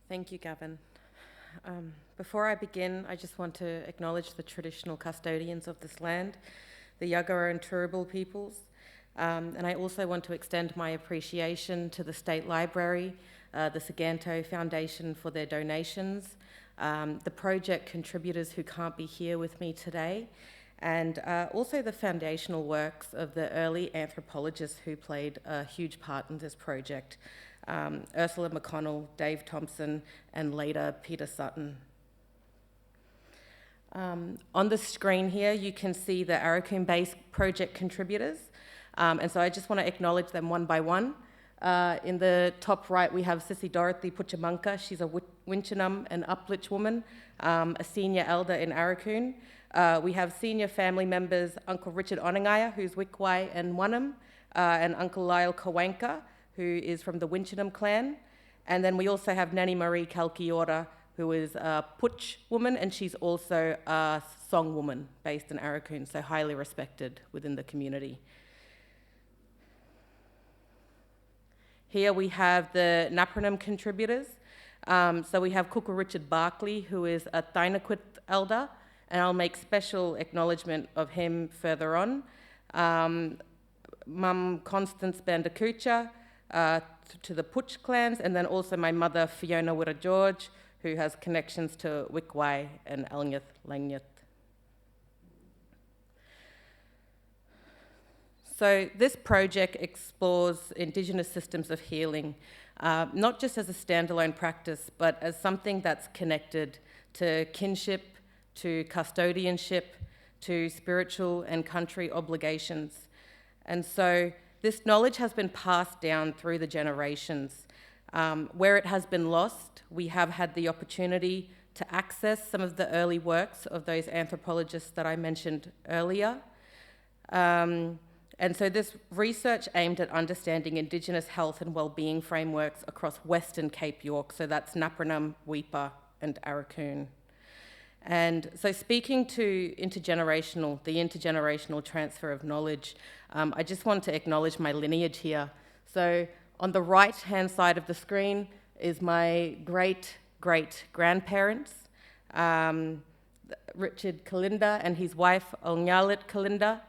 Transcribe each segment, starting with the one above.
Thank you, Gavin. Before I begin, I just want to acknowledge the traditional custodians of this land, the Yagara and Turrbal peoples, and I also want to extend my appreciation to the State Library, the Saganto Foundation for their donations, the project contributors who can't be here with me today, and also the foundational works of the early anthropologists who played a huge part in this project. Ursula McConnell, Dave Thompson, and later Peter Sutton. On the screen here, you can see the Arakoon-based project contributors, and so I just want to acknowledge them one by one. In the top right, we have Sissy Dorothy Puchamunka. She's a Winchinum and Uplich woman, a senior elder in Arakoon. We have senior family members, Uncle Richard Onangaya, who's Wikwai and Wanam, and Uncle Lyle Kawanka, who is from the Winchinum clan. And then we also have Nanny Marie Kalkiora, who is a Putch woman, and she's also a song woman based in Arakoon, so highly respected within the community. Here we have the Napranum contributors. So we have Kuku Richard Barkley, who is a Thainakwit elder, and I'll make special acknowledgement of him further on. Mum Constance Bandakucha, to the Putch clans, and then also my mother Fiona Wira George, who has connections to Wikwai and Alnyath Langyath. So this project explores Indigenous systems of healing, not just as a standalone practice, but as something that's connected to kinship, to custodianship, to spiritual and country obligations. And so this knowledge has been passed down through the generations. Where it has been lost, we have had the opportunity to access some of the early works of those anthropologists that I mentioned earlier. And so this research aimed at understanding Indigenous health and wellbeing frameworks across Western Cape York, so that's Napranum, Weipa and Arakoon. And so speaking to the intergenerational transfer of knowledge, I just want to acknowledge my lineage here. So on the right-hand side of the screen is my great-great-grandparents, Richard Kalinda and his wife, Olnyalit Kalinda.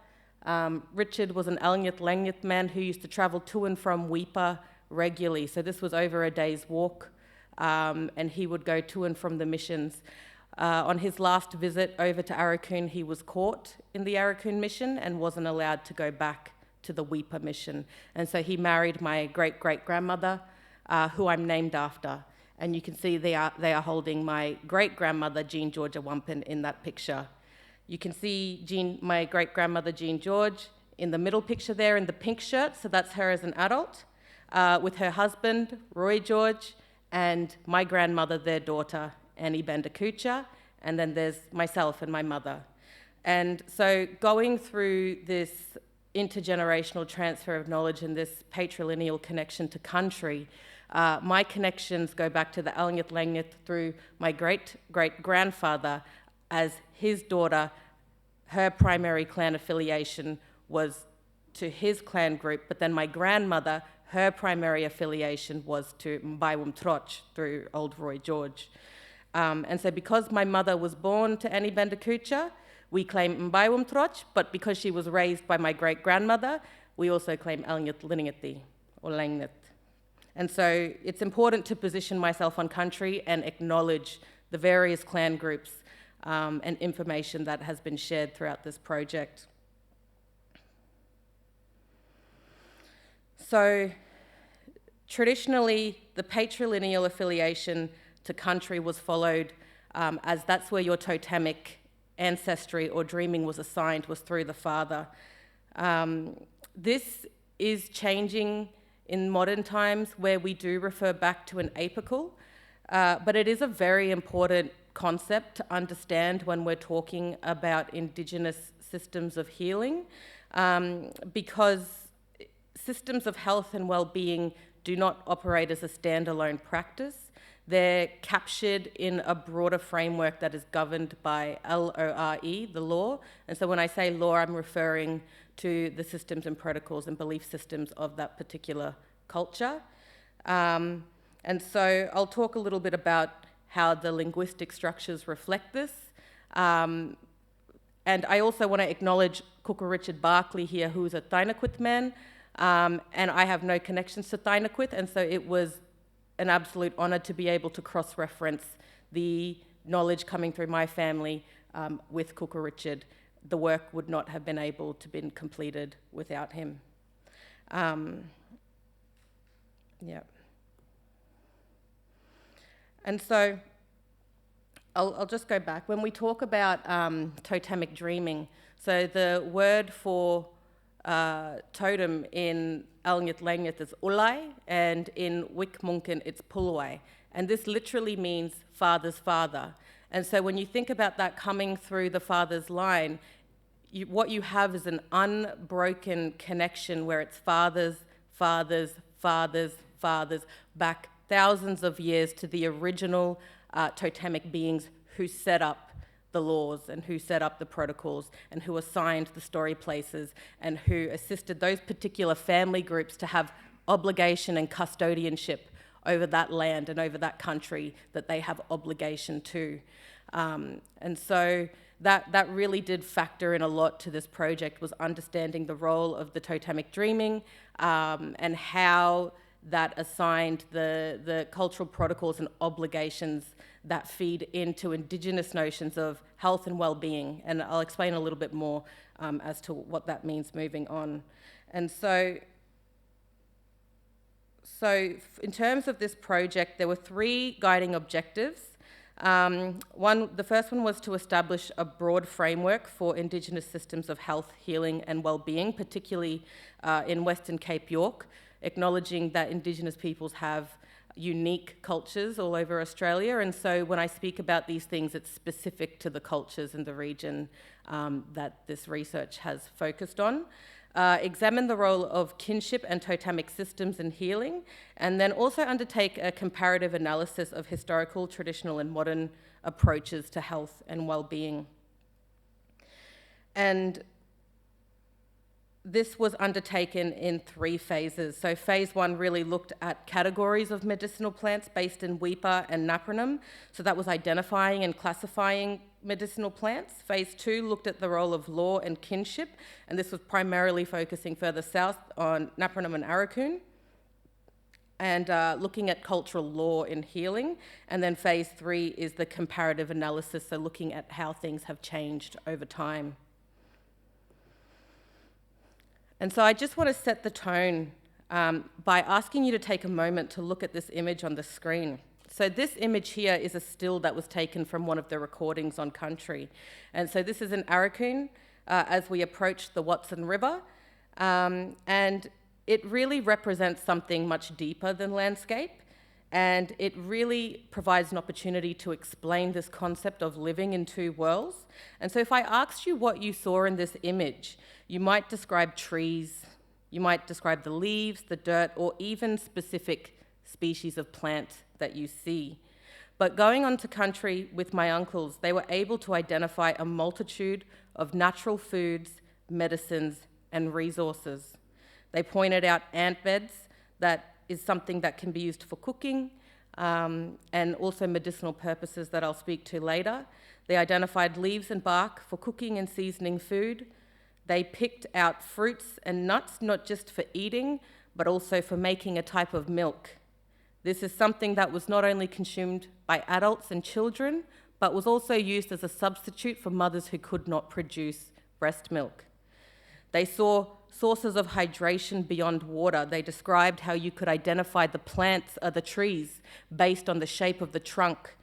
Richard was an Alnyath Langyath man who used to travel to and from Weipa regularly. So this was over a day's walk, and he would go to and from the missions. On his last visit over to Arakoon, he was caught in the Arakoon mission and wasn't allowed to go back to the Weipa mission. And so he married my great-great-grandmother, who I'm named after. And you can see they are holding my great-grandmother, Jean Georgia Wampin, in that picture. You can see my great-grandmother, Jean George, in the middle picture there in the pink shirt, so that's her as an adult, with her husband, Roy George, and my grandmother, their daughter, Annie Bandakucha, and then there's myself and my mother. And so going through this intergenerational transfer of knowledge and this patrilineal connection to country, my connections go back to the Alnyath Langyath through my great-great-grandfather. As his daughter, her primary clan affiliation was to his clan group, but then my grandmother, her primary affiliation was to Mbaiwum Troch through old Roy George. And so because my mother was born to Annie Bandakucha, we claim Mbaiwum Troch, but because she was raised by my great-grandmother, we also claim Alnyath Lingathi or Langnath. And so it's important to position myself on country and acknowledge the various clan groups and information that has been shared throughout this project. So traditionally, the patrilineal affiliation to country was followed as that's where your totemic ancestry or dreaming was assigned, was through the father. This is changing in modern times where we do refer back to an apical, but it is a very important concept to understand when we're talking about Indigenous systems of healing, because systems of health and well-being do not operate as a standalone practice. They're captured in a broader framework that is governed by LORE, the law. And so when I say law, I'm referring to the systems and protocols and belief systems of that particular culture. And And so I'll talk a little bit about how the linguistic structures reflect this. And I also want to acknowledge Cooker Richard Barclay here, who is a Thainakwith man, and I have no connections to Thainakwith, and so it was an absolute honour to be able to cross-reference the knowledge coming through my family with Cooker Richard. The work would not have been able to be completed without him. Yeah. And so I'll just go back. When we talk about totemic dreaming, so the word for totem in Alngyth Langyth is ulai, and in Wik-Munkin it's pulwai. And this literally means father's father. And so when you think about that coming through the father's line, what you have is an unbroken connection where it's fathers, fathers, fathers, fathers, back thousands of years to the original totemic beings who set up the laws and who set up the protocols and who assigned the story places and who assisted those particular family groups to have obligation and custodianship over that land and over that country that they have obligation to. And so that really did factor in a lot to this project, was understanding the role of the totemic dreaming and how that assigned the cultural protocols and obligations that feed into Indigenous notions of health and well-being. And I'll explain a little bit more as to what that means moving on. And so in terms of this project, there were 3 guiding objectives. The first one was to establish a broad framework for Indigenous systems of health, healing and well-being, particularly in Western Cape York, acknowledging that Indigenous peoples have unique cultures all over Australia. And so when I speak about these things, it's specific to the cultures in the region that this research has focused on. Examine the role of kinship and totemic systems in healing, and then also undertake a comparative analysis of historical, traditional and modern approaches to health and well-being. And this was undertaken in 3 phases. So phase 1 really looked at categories of medicinal plants based in Weipa and Napranum. So that was identifying and classifying medicinal plants. Phase 2 looked at the role of law and kinship, and this was primarily focusing further south on Napranum and Aurukun, and looking at cultural law in healing. And then phase 3 is the comparative analysis, so looking at how things have changed over time. And so I just want to set the tone by asking you to take a moment to look at this image on the screen. So this image here is a still that was taken from one of the recordings on country. And so this is in Aurukun as we approach the Watson River. And it really represents something much deeper than landscape. And it really provides an opportunity to explain this concept of living in 2 worlds. And so if I asked you what you saw in this image, you might describe trees, you might describe the leaves, the dirt, or even specific species of plant that you see. But going on to country with my uncles, they were able to identify a multitude of natural foods, medicines, and resources. They pointed out ant beds, that is something that can be used for cooking, and also medicinal purposes that I'll speak to later. They identified leaves and bark for cooking and seasoning food. They picked out fruits and nuts, not just for eating, but also for making a type of milk. This is something that was not only consumed by adults and children, but was also used as a substitute for mothers who could not produce breast milk. They saw sources of hydration beyond water. They described how you could identify the plants or the trees based on the shape of the trunk,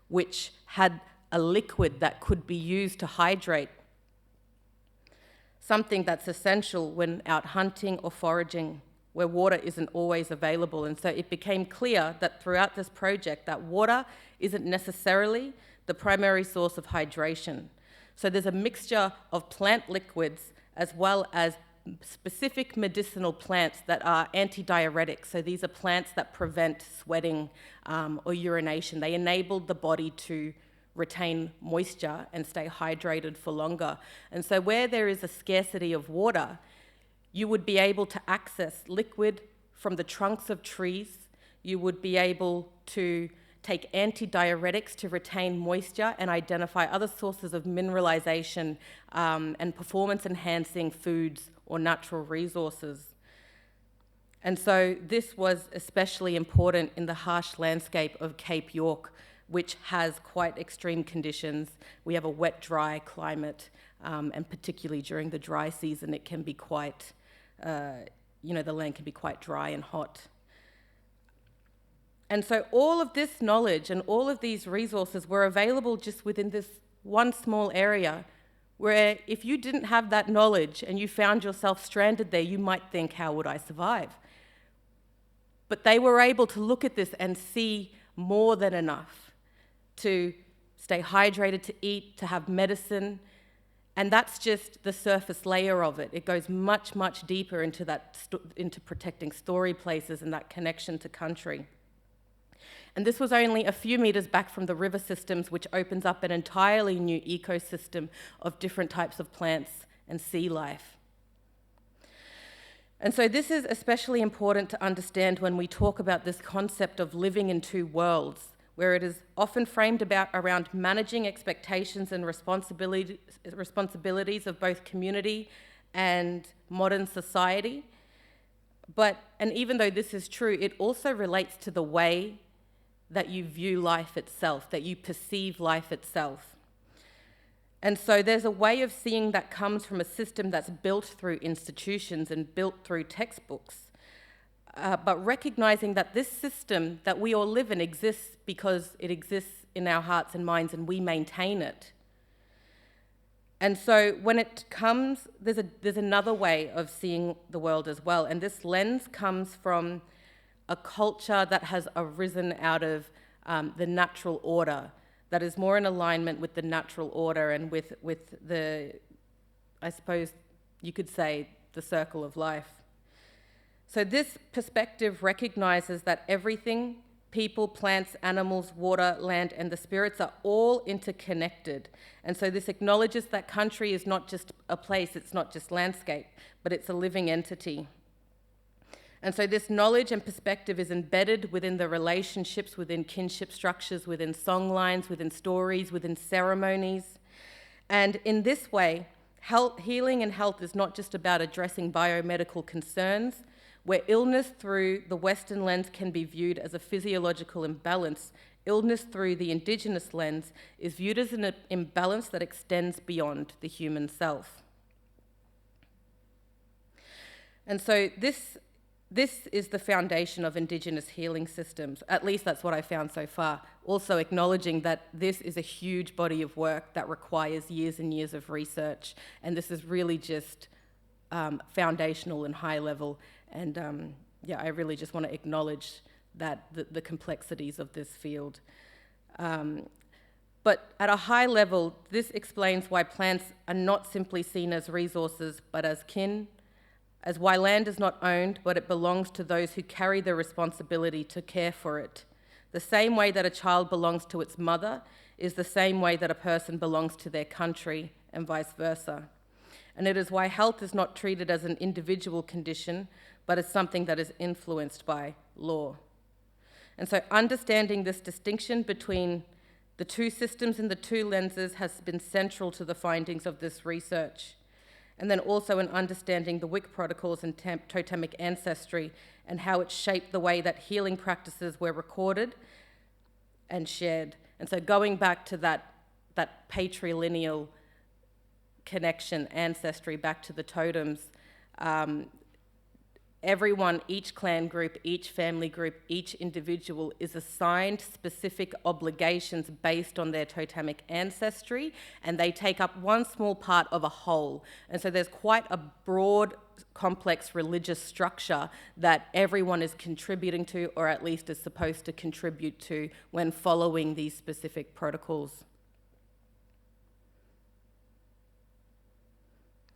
which had a liquid that could be used to hydrate, something that's essential when out hunting or foraging, where water isn't always available. And so it became clear that throughout this project that water isn't necessarily the primary source of hydration. So there's a mixture of plant liquids as well as specific medicinal plants that are antidiuretics. So these are plants that prevent sweating or urination. They enable the body to retain moisture and stay hydrated for longer. And so where there is a scarcity of water, you would be able to access liquid from the trunks of trees. you would be able to take antidiuretics to retain moisture and identify other sources of mineralization and performance-enhancing foods or natural resources. And so this was especially important in the harsh landscape of Cape York, which has quite extreme conditions. We have a wet, dry climate, and particularly during the dry season, it can be quite, the land can be quite dry and hot. And so all of this knowledge and all of these resources were available just within this one small area, where if you didn't have that knowledge and you found yourself stranded there, you might think, how would I survive? But they were able to look at this and see more than enough to stay hydrated, to eat, to have medicine. And that's just the surface layer of it. It goes much, much deeper into into protecting story places and that connection to country. And this was only a few meters back from the river systems, which opens up an entirely new ecosystem of different types of plants and sea life. And so this is especially important to understand when we talk about this concept of living in two worlds, where it is often framed around managing expectations and responsibilities of both community and modern society. And even though this is true, it also relates to the way that you view life itself, that you perceive life itself. And so there's a way of seeing that comes from a system that's built through institutions and built through textbooks. But recognizing that this system that we all live in exists because it exists in our hearts and minds and we maintain it. And so when it comes, there's another way of seeing the world as well. And this lens comes from a culture that has arisen out of the natural order, that is more in alignment with the natural order and with the, I suppose you could say, the circle of life. So this perspective recognizes that everything, people, plants, animals, water, land, and the spirits are all interconnected. And so this acknowledges that country is not just a place, it's not just landscape, but it's a living entity. And so this knowledge and perspective is embedded within the relationships, within kinship structures, within songlines, within stories, within ceremonies. And in this way, healing and health is not just about addressing biomedical concerns, where illness through the Western lens can be viewed as a physiological imbalance. Illness through the Indigenous lens is viewed as an imbalance that extends beyond the human self. And so this is the foundation of Indigenous healing systems. At least that's what I found so far. Also acknowledging that this is a huge body of work that requires years and years of research. And this is really just foundational and high level. And I really just want to acknowledge that the complexities of this field. But at a high level, this explains why plants are not simply seen as resources, but as kin, as why land is not owned, but it belongs to those who carry the responsibility to care for it. The same way that a child belongs to its mother is the same way that a person belongs to their country, and vice versa. And it is why health is not treated as an individual condition, but as something that is influenced by law. And so understanding this distinction between the two systems and the two lenses has been central to the findings of this research. And then also in understanding the Wick protocols and totemic ancestry and how it shaped the way that healing practices were recorded and shared. And so going back to that patrilineal connection, ancestry, back to the totems, everyone, each clan group, each family group, each individual is assigned specific obligations based on their totemic ancestry, and they take up one small part of a whole. And so there's quite a broad, complex religious structure that everyone is contributing to, or at least is supposed to contribute to, when following these specific protocols.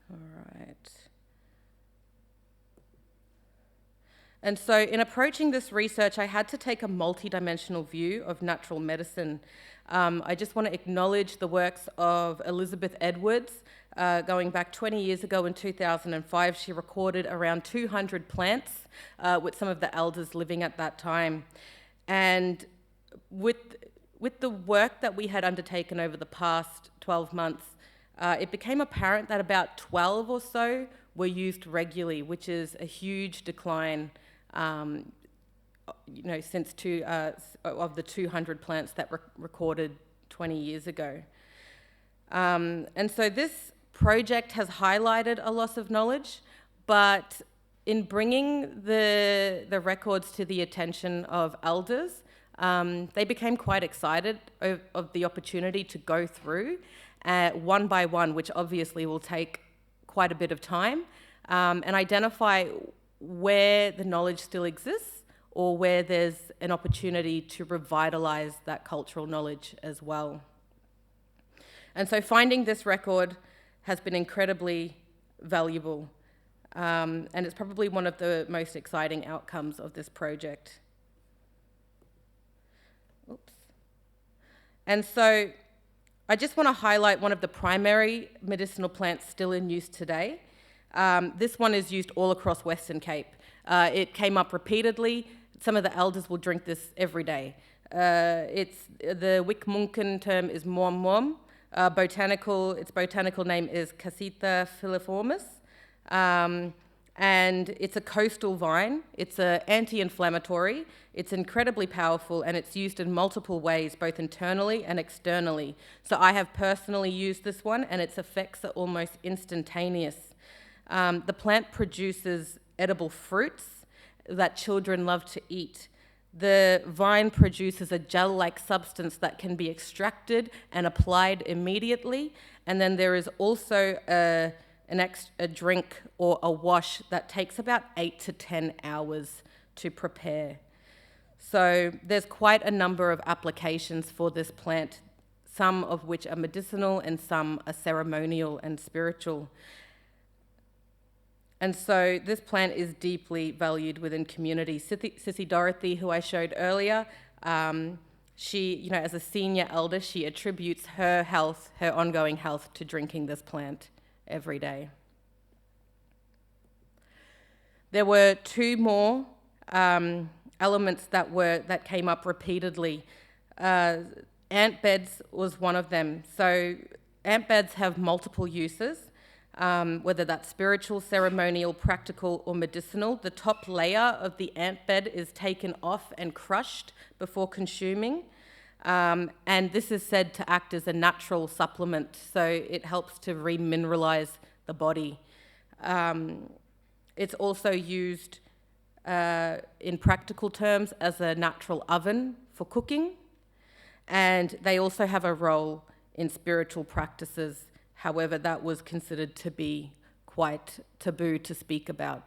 All right. And so in approaching this research, I had to take a multidimensional view of natural medicine. I just want to acknowledge the works of Elizabeth Edwards, Going back 20 years ago in 2005, she recorded around 200 plants with some of the elders living at that time. And with the work that we had undertaken over the past 12 months, it became apparent that about 12 or so were used regularly, which is a huge decline, since of the 200 plants that recorded 20 years ago. And so this project has highlighted a loss of knowledge, but in bringing the records to the attention of elders, they became quite excited of the opportunity to go through one by one, which obviously will take quite a bit of time, and identify where the knowledge still exists or where there's an opportunity to revitalise that cultural knowledge as well. And so finding this record has been incredibly valuable, and it's probably one of the most exciting outcomes of this project. Oops. And so I just want to highlight one of the primary medicinal plants still in use today. This one is used all across Western Cape. It came up repeatedly. Some of the elders will drink this every day. The Wicmunken term is mom. Its botanical name is Casita filiformis, and it's a coastal vine. It's an anti-inflammatory. It's incredibly powerful, and it's used in multiple ways, both internally and externally. So I have personally used this one, and its effects are almost instantaneous. The plant produces edible fruits that children love to eat. The vine produces a gel-like substance that can be extracted and applied immediately. And then there is also a drink or a wash that takes about 8 to 10 hours to prepare. So there's quite a number of applications for this plant, some of which are medicinal and some are ceremonial and spiritual. And so this plant is deeply valued within community. Sissy Dorothy, who I showed earlier, she, as a senior elder, she attributes her ongoing health, to drinking this plant every day. There were two more elements that came up repeatedly. Ant beds was one of them. So ant beds have multiple uses. Whether that's spiritual, ceremonial, practical, or medicinal. The top layer of the ant bed is taken off and crushed before consuming, and this is said to act as a natural supplement, so it helps to remineralize the body. It's also used in practical terms as a natural oven for cooking, and they also have a role in spiritual practices. However, that was considered to be quite taboo to speak about.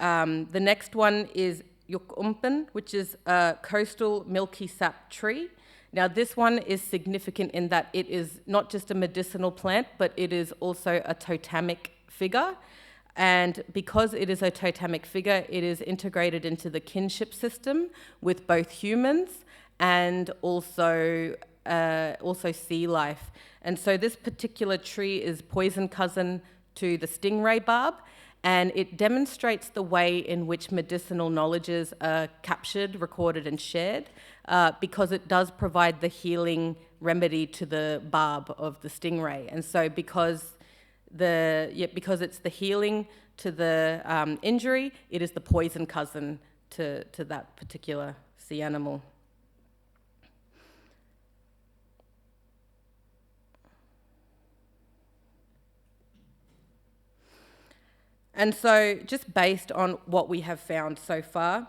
The next one is Yukumpen, which is a coastal milky sap tree. Now, this one is significant in that it is not just a medicinal plant, but it is also a totemic figure. And because it is a totemic figure, it is integrated into the kinship system with both humans and also sea life. And so this particular tree is poison cousin to the stingray barb, and it demonstrates the way in which medicinal knowledges are captured, recorded, and shared, because it does provide the healing remedy to the barb of the stingray. And so because it's the healing to the injury, it is the poison cousin to that particular sea animal. And so just based on what we have found so far,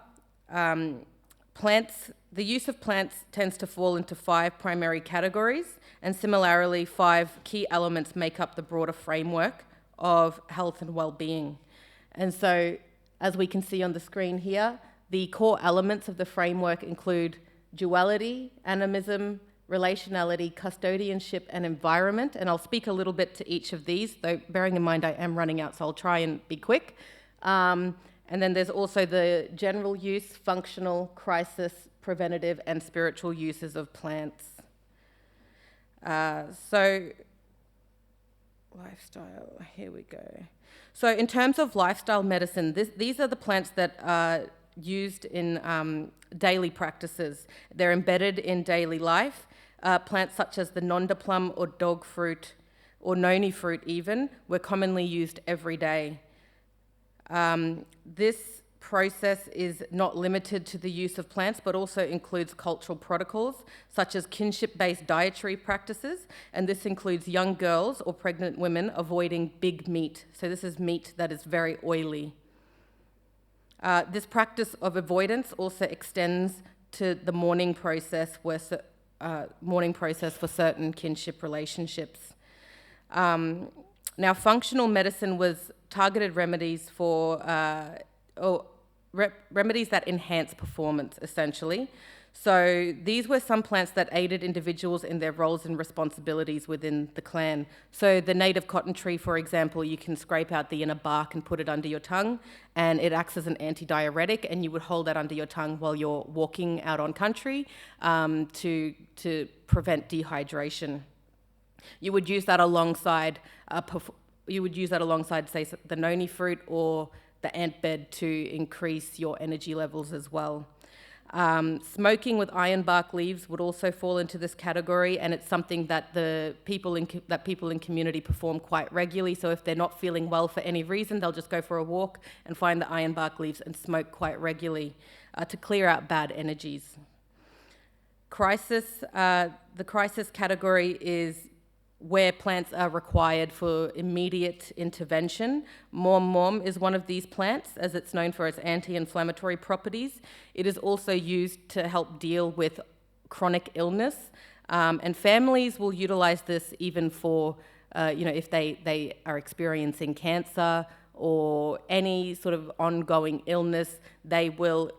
the use of plants tends to fall into 5 primary categories, and similarly 5 key elements make up the broader framework of health and well-being. And so, as we can see on the screen here, the core elements of the framework include duality, animism, relationality, custodianship, and environment. And I'll speak a little bit to each of these, though bearing in mind I am running out, so I'll try and be quick. And then there's also the general use, functional, crisis, preventative, and spiritual uses of plants. So lifestyle, here we go. So in terms of lifestyle medicine, these are the plants that are used in daily practices. They're embedded in daily life. Plants such as the nonda plum or dog fruit or noni fruit even were commonly used every day. This process is not limited to the use of plants, but also includes cultural protocols, such as kinship-based dietary practices, and this includes young girls or pregnant women avoiding big meat. So this is meat that is very oily. This practice of avoidance also extends to the mourning process, for certain kinship relationships. Now, functional medicine was targeted remedies for remedies that enhance performance, essentially. So these were some plants that aided individuals in their roles and responsibilities within the clan. So the native cotton tree, for example, you can scrape out the inner bark and put it under your tongue, and it acts as an antidiuretic, and you would hold that under your tongue while you're walking out on country to prevent dehydration. You would use that alongside say, the noni fruit or the ant bed to increase your energy levels as well. Smoking with ironbark leaves would also fall into this category, and it's something that people in community perform quite regularly. So if they're not feeling well for any reason, they'll just go for a walk and find the ironbark leaves and smoke quite regularly to clear out bad energies. The crisis category is where plants are required for immediate intervention. Mom is one of these plants, as it's known for its anti-inflammatory properties. It is also used to help deal with chronic illness, and families will utilize this even for, if they are experiencing cancer or any sort of ongoing illness, they will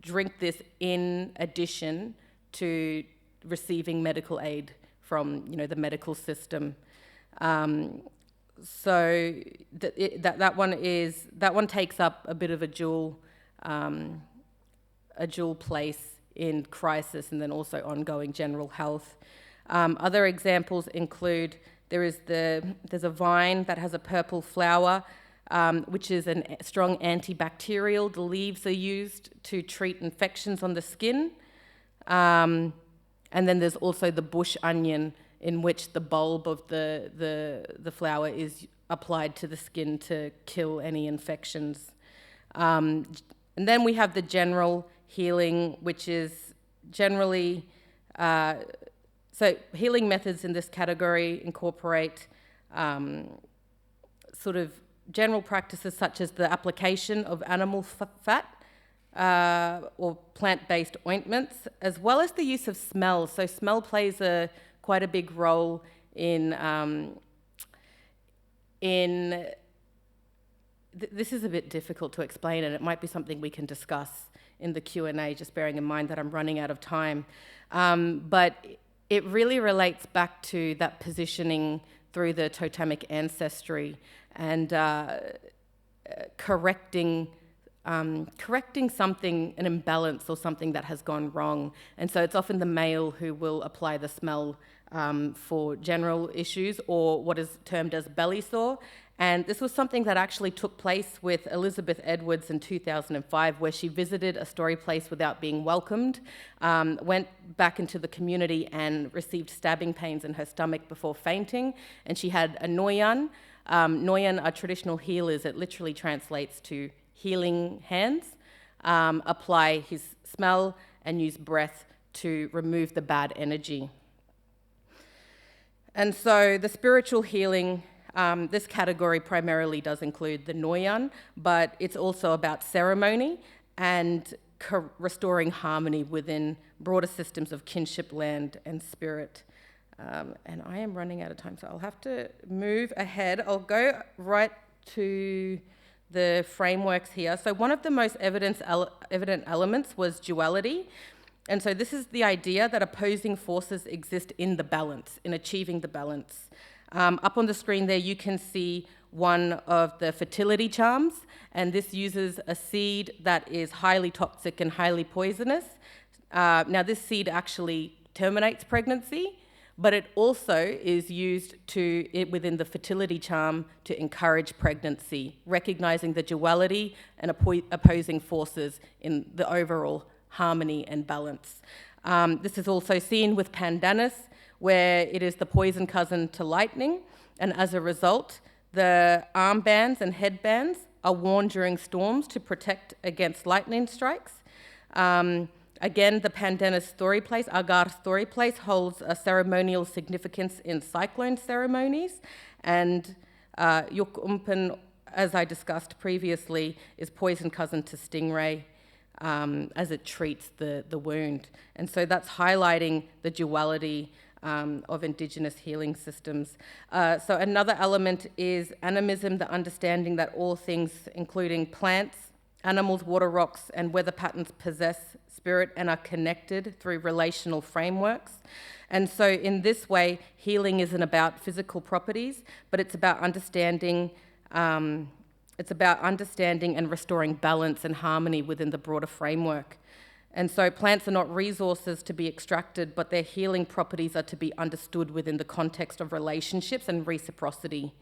drink this in addition to receiving medical aid from the medical system. So that one takes up a bit of a dual place in crisis and then also ongoing general health. Other examples include there's a vine that has a purple flower, which is a strong antibacterial. The leaves are used to treat infections on the skin. And then there's also the bush onion, in which the bulb of the flower is applied to the skin to kill any infections. And then we have the general healing, which is generally, so healing methods in this category incorporate sort of general practices such as the application of animal fat, or plant-based ointments, as well as the use of smell. So smell plays quite a big role in this is a bit difficult to explain, and it might be something we can discuss in the Q&A, just bearing in mind that I'm running out of time. But it really relates back to that positioning through the totemic ancestry and correcting something, an imbalance or something that has gone wrong. And so it's often the male who will apply the smell for general issues, or what is termed as belly sore. And this was something that actually took place with Elizabeth Edwards in 2005, where she visited a story place without being welcomed, went back into the community and received stabbing pains in her stomach before fainting. And she had a noyan. Noyan are traditional healers. It literally translates to healing hands, apply his smell and use breath to remove the bad energy. And so the spiritual healing, this category primarily does include the noyan, but it's also about ceremony and restoring harmony within broader systems of kinship, land and spirit. And I am running out of time, so I'll have to move ahead. I'll go right to the frameworks here. So one of the most evident elements was duality. And so this is the idea that opposing forces exist in the balance, in achieving the balance. Up on the screen there, you can see one of the fertility charms, and this uses a seed that is highly toxic and highly poisonous. Now, this seed actually terminates pregnancy, but it also is used within the fertility charm to encourage pregnancy, recognising the duality and opposing forces in the overall harmony and balance. This is also seen with pandanus, where it is the poison cousin to lightning, and as a result, the armbands and headbands are worn during storms to protect against lightning strikes. Again, the pandanus story place, agar story place, holds a ceremonial significance in cyclone ceremonies, and Yukumpan, as I discussed previously, is poison cousin to stingray as it treats the wound. And so that's highlighting the duality of Indigenous healing systems. So another element is animism, the understanding that all things, including plants, animals, water, rocks, and weather patterns possess spirit and are connected through relational frameworks. And so in this way, healing isn't about physical properties, but it's about understanding and restoring balance and harmony within the broader framework. And so plants are not resources to be extracted, but their healing properties are to be understood within the context of relationships and reciprocity.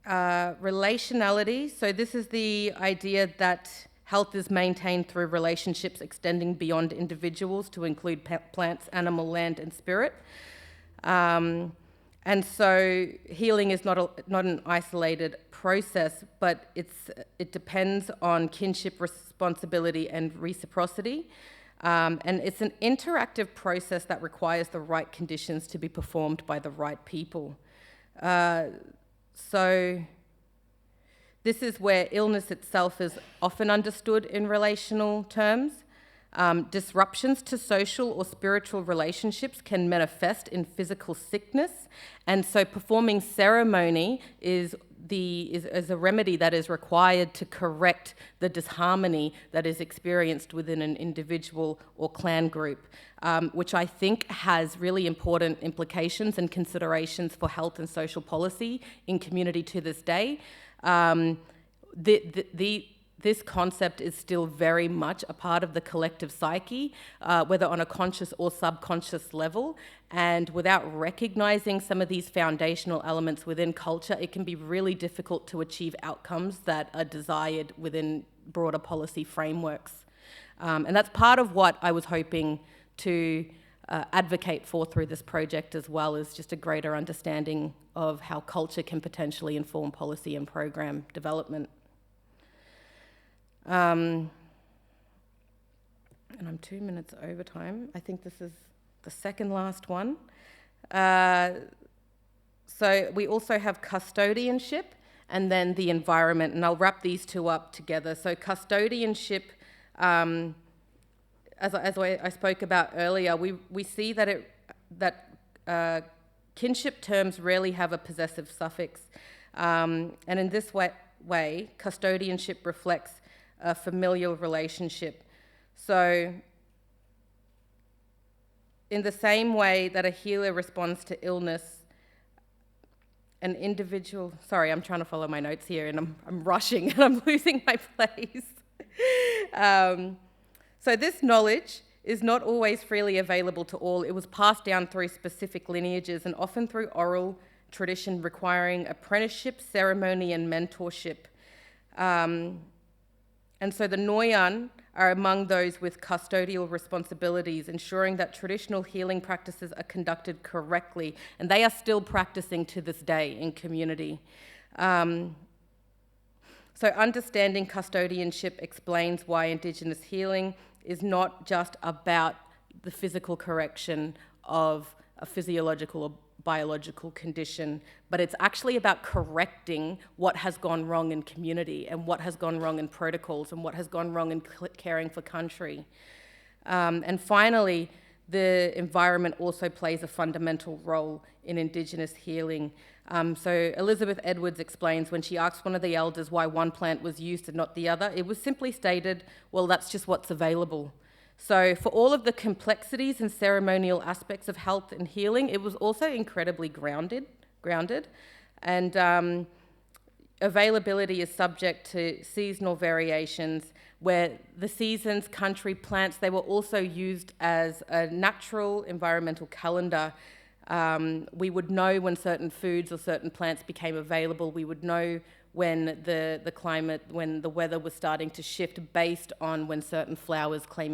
Relationality, so this is the idea that health is maintained through relationships extending beyond individuals to include plants, animal, land, and spirit. And so healing is not an isolated process, but it depends on kinship, responsibility, and reciprocity. And it's an interactive process that requires the right conditions to be performed by the right people. So this is where illness itself is often understood in relational terms. Disruptions to social or spiritual relationships can manifest in physical sickness, and so performing ceremony is a remedy that is required to correct the disharmony that is experienced within an individual or clan group, which I think has really important implications and considerations for health and social policy in community to this day. This concept is still very much a part of the collective psyche, whether on a conscious or subconscious level. And without recognising some of these foundational elements within culture, it can be really difficult to achieve outcomes that are desired within broader policy frameworks. And that's part of what I was hoping to advocate for through this project as well, is just a greater understanding of how culture can potentially inform policy and program development. And I'm 2 minutes over time. I think this is the second last one. So we also have custodianship and then the environment, and I'll wrap these two up together. So custodianship, as I spoke about earlier, we see that kinship terms rarely have a possessive suffix. And in this way, custodianship reflects a familial relationship. So in the same way that a healer responds to illness, an individual, sorry, I'm trying to follow my notes here and I'm rushing and I'm losing my place. So this knowledge is not always freely available to all. It was passed down through specific lineages and often through oral tradition requiring apprenticeship, ceremony, and mentorship. And so the Noyan are among those with custodial responsibilities, ensuring that traditional healing practices are conducted correctly, and they are still practicing to this day in community. So understanding custodianship explains why Indigenous healing is not just about the physical correction of a physiological or biological condition, but it's actually about correcting what has gone wrong in community and what has gone wrong in protocols and what has gone wrong in caring for country. And finally, the environment also plays a fundamental role in Indigenous healing. So Elizabeth Edwards explains when she asked one of the elders why one plant was used and not the other, it was simply stated, well, that's just what's available. So for all of the complexities and ceremonial aspects of health and healing, it was also incredibly grounded. And availability is subject to seasonal variations, where the seasons, country, plants, they were also used as a natural environmental calendar. We would know when certain foods or certain plants became available. We would know when the climate, when the weather was starting to shift based on when certain flowers came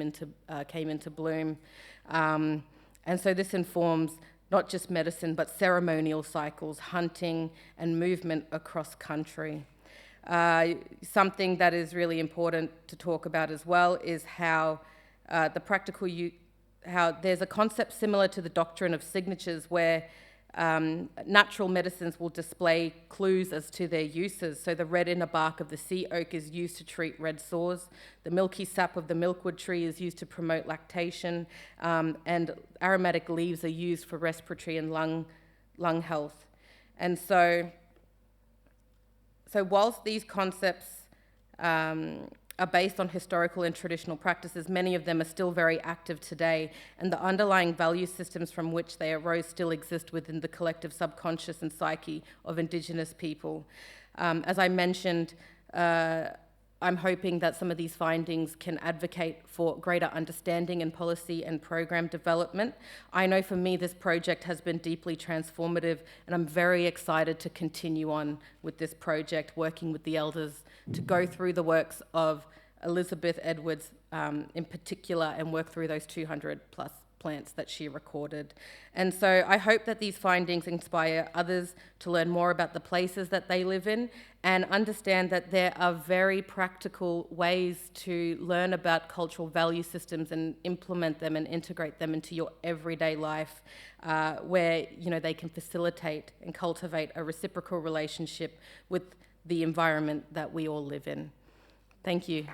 into bloom. And so this informs not just medicine, but ceremonial cycles, hunting and movement across country. Something that is really important to talk about as well is how how there's a concept similar to the doctrine of signatures where natural medicines will display clues as to their uses. So the red inner bark of the sea oak is used to treat red sores. The milky sap of the milkwood tree is used to promote lactation. And aromatic leaves are used for respiratory and lung health. And so whilst these concepts are based on historical and traditional practices, many of them are still very active today, and the underlying value systems from which they arose still exist within the collective subconscious and psyche of Indigenous people. As I mentioned, I'm hoping that some of these findings can advocate for greater understanding in policy and program development. I know for me this project has been deeply transformative, and I'm very excited to continue on with this project, working with the elders to go through the works of Elizabeth Edwards in particular and work through those 200 plus plants that she recorded. And so I hope that these findings inspire others to learn more about the places that they live in and understand that there are very practical ways to learn about cultural value systems and implement them and integrate them into your everyday life, where they can facilitate and cultivate a reciprocal relationship with the environment that we all live in. Thank you.